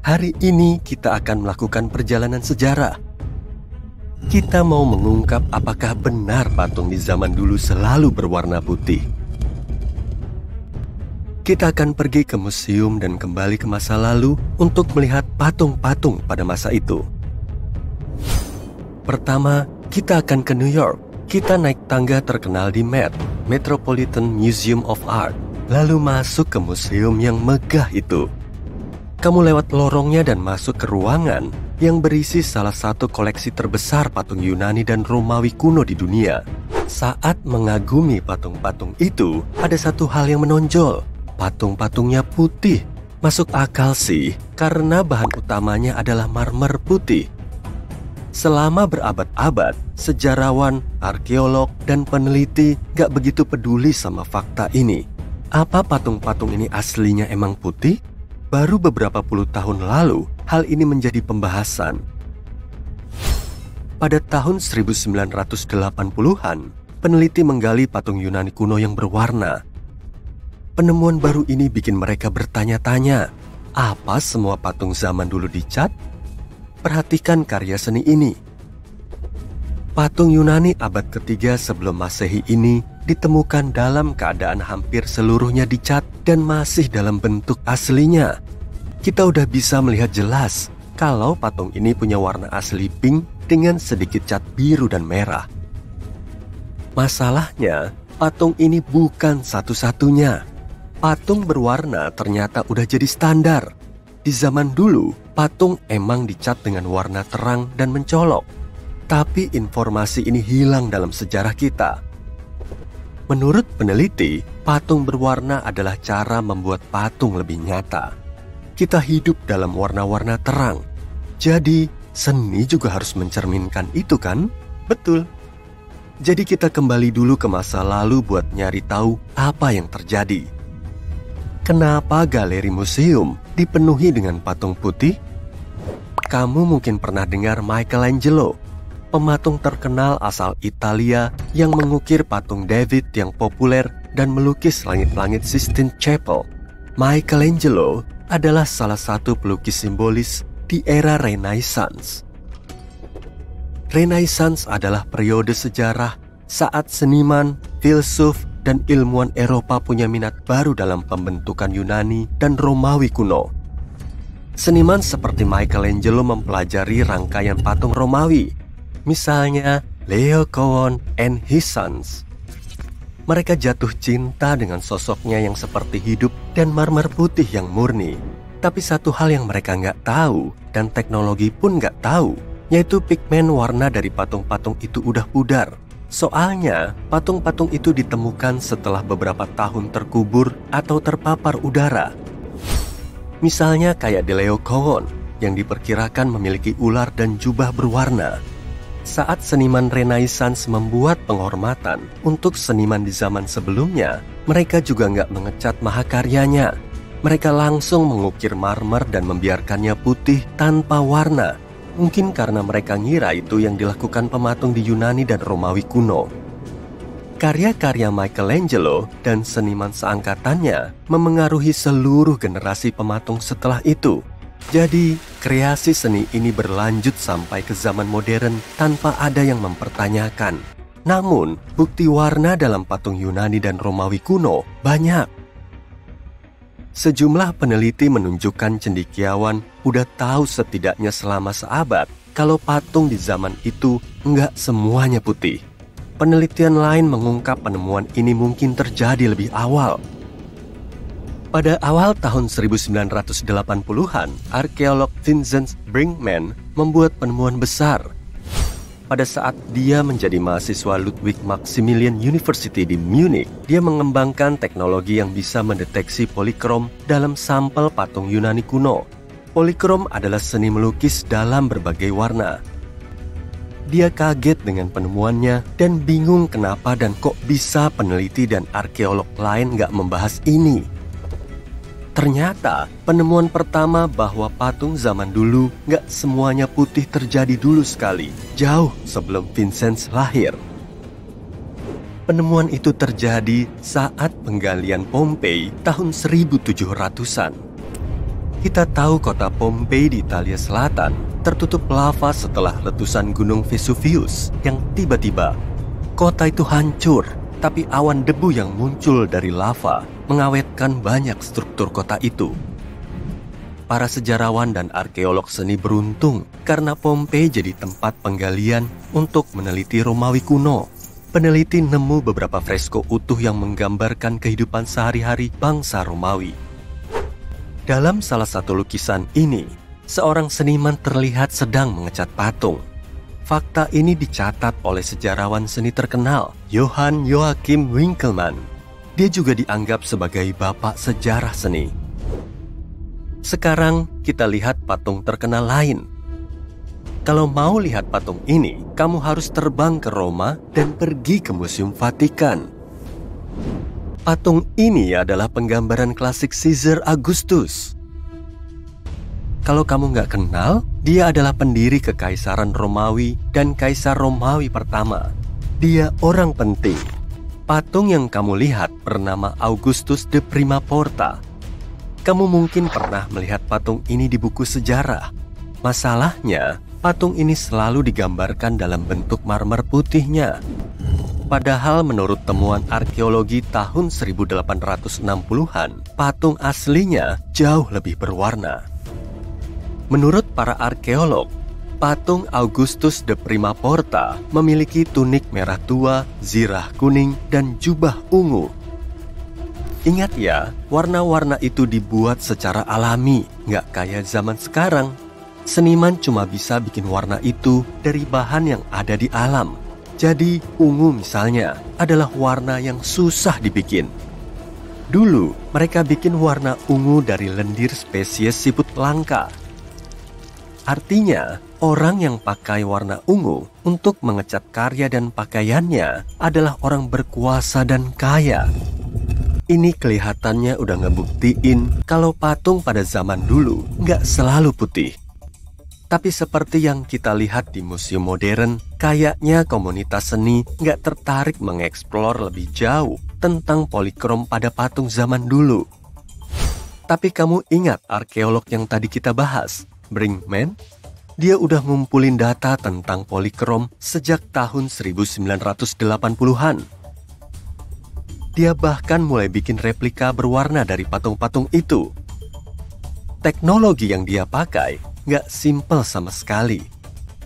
Hari ini kita akan melakukan perjalanan sejarah. Kita mau mengungkap apakah benar patung di zaman dulu selalu berwarna putih. Kita akan pergi ke museum dan kembali ke masa lalu untuk melihat patung-patung pada masa itu. Pertama, kita akan ke New York. Kita naik tangga terkenal di Met, Metropolitan Museum of Art, lalu masuk ke museum yang megah itu. Kamu lewat lorongnya dan masuk ke ruangan yang berisi salah satu koleksi terbesar patung Yunani dan Romawi kuno di dunia. Saat mengagumi patung-patung itu, ada satu hal yang menonjol. Patung-patungnya putih. Masuk akal sih, karena bahan utamanya adalah marmer putih. Selama berabad-abad, sejarawan, arkeolog, dan peneliti gak begitu peduli sama fakta ini. Apa patung-patung ini aslinya emang putih? Baru beberapa puluh tahun lalu, hal ini menjadi pembahasan. Pada tahun 1980-an, peneliti menggali patung Yunani kuno yang berwarna. Penemuan baru ini bikin mereka bertanya-tanya, apa semua patung zaman dulu dicat? Perhatikan karya seni ini. Patung Yunani abad ketiga sebelum Masehi ini ditemukan dalam keadaan hampir seluruhnya dicat dan masih dalam bentuk aslinya. Kita udah bisa melihat jelas kalau patung ini punya warna asli pink dengan sedikit cat biru dan merah. Masalahnya, patung ini bukan satu-satunya. Patung berwarna ternyata udah jadi standar. Di zaman dulu, patung emang dicat dengan warna terang dan mencolok. Tapi informasi ini hilang dalam sejarah kita. Menurut peneliti, patung berwarna adalah cara membuat patung lebih nyata. Kita hidup dalam warna-warna terang. Jadi, seni juga harus mencerminkan itu kan? Betul. Jadi kita kembali dulu ke masa lalu buat nyari tahu apa yang terjadi. Kenapa galeri museum dipenuhi dengan patung putih? Kamu mungkin pernah dengar Michelangelo, pematung terkenal asal Italia yang mengukir patung David yang populer dan melukis langit-langit Sistine Chapel. Michelangelo adalah salah satu pelukis simbolis di era Renaissance. Renaissance adalah periode sejarah saat seniman, filsuf, dan ilmuwan Eropa punya minat baru dalam pembentukan Yunani dan Romawi kuno. Seniman seperti Michelangelo mempelajari rangkaian patung Romawi, misalnya Leo Cowan and his Sons. Mereka jatuh cinta dengan sosoknya yang seperti hidup dan marmer putih yang murni. Tapi satu hal yang mereka nggak tahu, dan teknologi pun nggak tahu, yaitu pigmen warna dari patung-patung itu udah pudar. Soalnya, patung-patung itu ditemukan setelah beberapa tahun terkubur atau terpapar udara. Misalnya kayak di Leo Cowan, yang diperkirakan memiliki ular dan jubah berwarna. Saat seniman Renaissance membuat penghormatan untuk seniman di zaman sebelumnya, mereka juga nggak mengecat mahakaryanya. Mereka langsung mengukir marmer dan membiarkannya putih tanpa warna. Mungkin karena mereka ngira itu yang dilakukan pematung di Yunani dan Romawi kuno. Karya-karya Michelangelo dan seniman seangkatannya memengaruhi seluruh generasi pematung setelah itu. Jadi, kreasi seni ini berlanjut sampai ke zaman modern tanpa ada yang mempertanyakan. Namun, bukti warna dalam patung Yunani dan Romawi kuno banyak. Sejumlah peneliti menunjukkan cendekiawan udah tahu setidaknya selama seabad kalau patung di zaman itu nggak semuanya putih. Penelitian lain mengungkap penemuan ini mungkin terjadi lebih awal. Pada awal tahun 1980-an, arkeolog Vincent Brinkman membuat penemuan besar. Pada saat dia menjadi mahasiswa Ludwig Maximilian University di Munich, dia mengembangkan teknologi yang bisa mendeteksi polikrom dalam sampel patung Yunani kuno. Polikrom adalah seni melukis dalam berbagai warna. Dia kaget dengan penemuannya dan bingung kenapa dan kok bisa peneliti dan arkeolog lain nggak membahas ini. Ternyata penemuan pertama bahwa patung zaman dulu nggak semuanya putih terjadi dulu sekali, jauh sebelum Vincent lahir. Penemuan itu terjadi saat penggalian Pompei tahun 1700-an. Kita tahu kota Pompei di Italia Selatan tertutup lava setelah letusan gunung Vesuvius yang tiba-tiba. Kota itu hancur, tapi awan debu yang muncul dari lava mengawetkan banyak struktur kota itu. Para sejarawan dan arkeolog seni beruntung karena Pompei jadi tempat penggalian untuk meneliti Romawi kuno. Peneliti nemu beberapa fresko utuh yang menggambarkan kehidupan sehari-hari bangsa Romawi. Dalam salah satu lukisan ini, seorang seniman terlihat sedang mengecat patung. Fakta ini dicatat oleh sejarawan seni terkenal, Johann Joachim Winckelmann. Dia juga dianggap sebagai bapak sejarah seni. Sekarang kita lihat patung terkenal lain. Kalau mau lihat patung ini, kamu harus terbang ke Roma dan pergi ke Museum Vatikan. Patung ini adalah penggambaran klasik Caesar Augustus. Kalau kamu nggak kenal, dia adalah pendiri Kekaisaran Romawi dan Kaisar Romawi pertama. Dia orang penting. Patung yang kamu lihat bernama Augustus de Prima Porta. Kamu mungkin pernah melihat patung ini di buku sejarah. Masalahnya, patung ini selalu digambarkan dalam bentuk marmer putihnya. Padahal menurut temuan arkeologi tahun 1860-an, patung aslinya jauh lebih berwarna. Menurut para arkeolog, patung Augustus de Prima Porta memiliki tunik merah tua, zirah kuning, dan jubah ungu. Ingat ya, warna-warna itu dibuat secara alami, nggak kayak zaman sekarang. Seniman cuma bisa bikin warna itu dari bahan yang ada di alam. Jadi, ungu misalnya adalah warna yang susah dibikin. Dulu, mereka bikin warna ungu dari lendir spesies siput langka. Artinya, orang yang pakai warna ungu untuk mengecat karya dan pakaiannya adalah orang berkuasa dan kaya. Ini kelihatannya udah ngebuktiin kalau patung pada zaman dulu nggak selalu putih. Tapi seperti yang kita lihat di museum modern, kayaknya komunitas seni nggak tertarik mengeksplor lebih jauh tentang polikrom pada patung zaman dulu. Tapi kamu ingat arkeolog yang tadi kita bahas, Brinkman? Dia udah ngumpulin data tentang polikrom sejak tahun 1980-an. Dia bahkan mulai bikin replika berwarna dari patung-patung itu. Teknologi yang dia pakai nggak simpel sama sekali.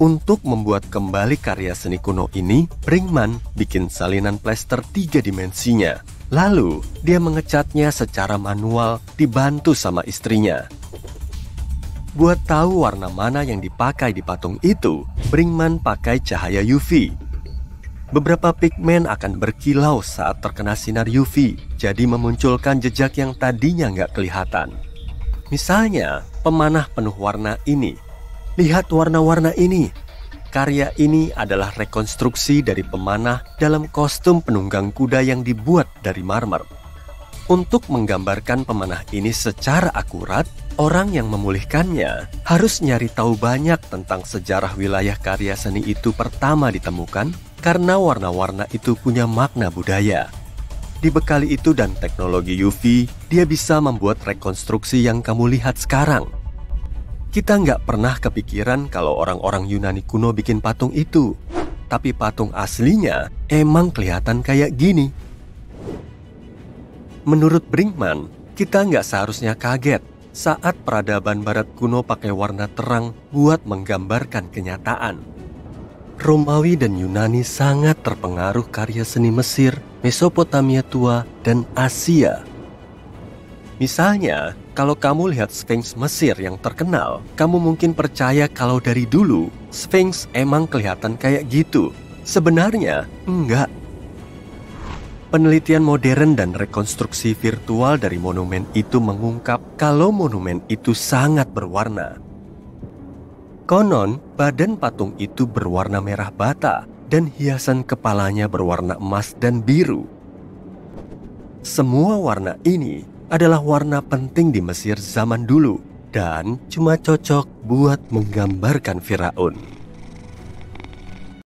Untuk membuat kembali karya seni kuno ini, Brinkman bikin salinan plester 3 dimensinya. Lalu, dia mengecatnya secara manual dibantu sama istrinya. Buat tahu warna mana yang dipakai di patung itu, Brinkman pakai cahaya UV. Beberapa pigmen akan berkilau saat terkena sinar UV, jadi memunculkan jejak yang tadinya nggak kelihatan. Misalnya, pemanah penuh warna ini. Lihat warna-warna ini. Karya ini adalah rekonstruksi dari pemanah dalam kostum penunggang kuda yang dibuat dari marmer. Untuk menggambarkan pemanah ini secara akurat, orang yang memulihkannya harus nyari tahu banyak tentang sejarah wilayah karya seni itu pertama ditemukan, karena warna-warna itu punya makna budaya. Dibekali itu dan teknologi UV, dia bisa membuat rekonstruksi yang kamu lihat sekarang. Kita nggak pernah kepikiran kalau orang-orang Yunani kuno bikin patung itu. Tapi patung aslinya emang kelihatan kayak gini. Menurut Brinkman, kita nggak seharusnya kaget saat peradaban barat kuno pakai warna terang buat menggambarkan kenyataan. Romawi dan Yunani sangat terpengaruh karya seni Mesir, Mesopotamia tua, dan Asia. Misalnya, kalau kamu lihat Sphinx Mesir yang terkenal, kamu mungkin percaya kalau dari dulu Sphinx emang kelihatan kayak gitu. Sebenarnya, enggak. Penelitian modern dan rekonstruksi virtual dari monumen itu mengungkap kalau monumen itu sangat berwarna. Konon, badan patung itu berwarna merah bata dan hiasan kepalanya berwarna emas dan biru. Semua warna ini adalah warna penting di Mesir zaman dulu dan cuma cocok buat menggambarkan Firaun.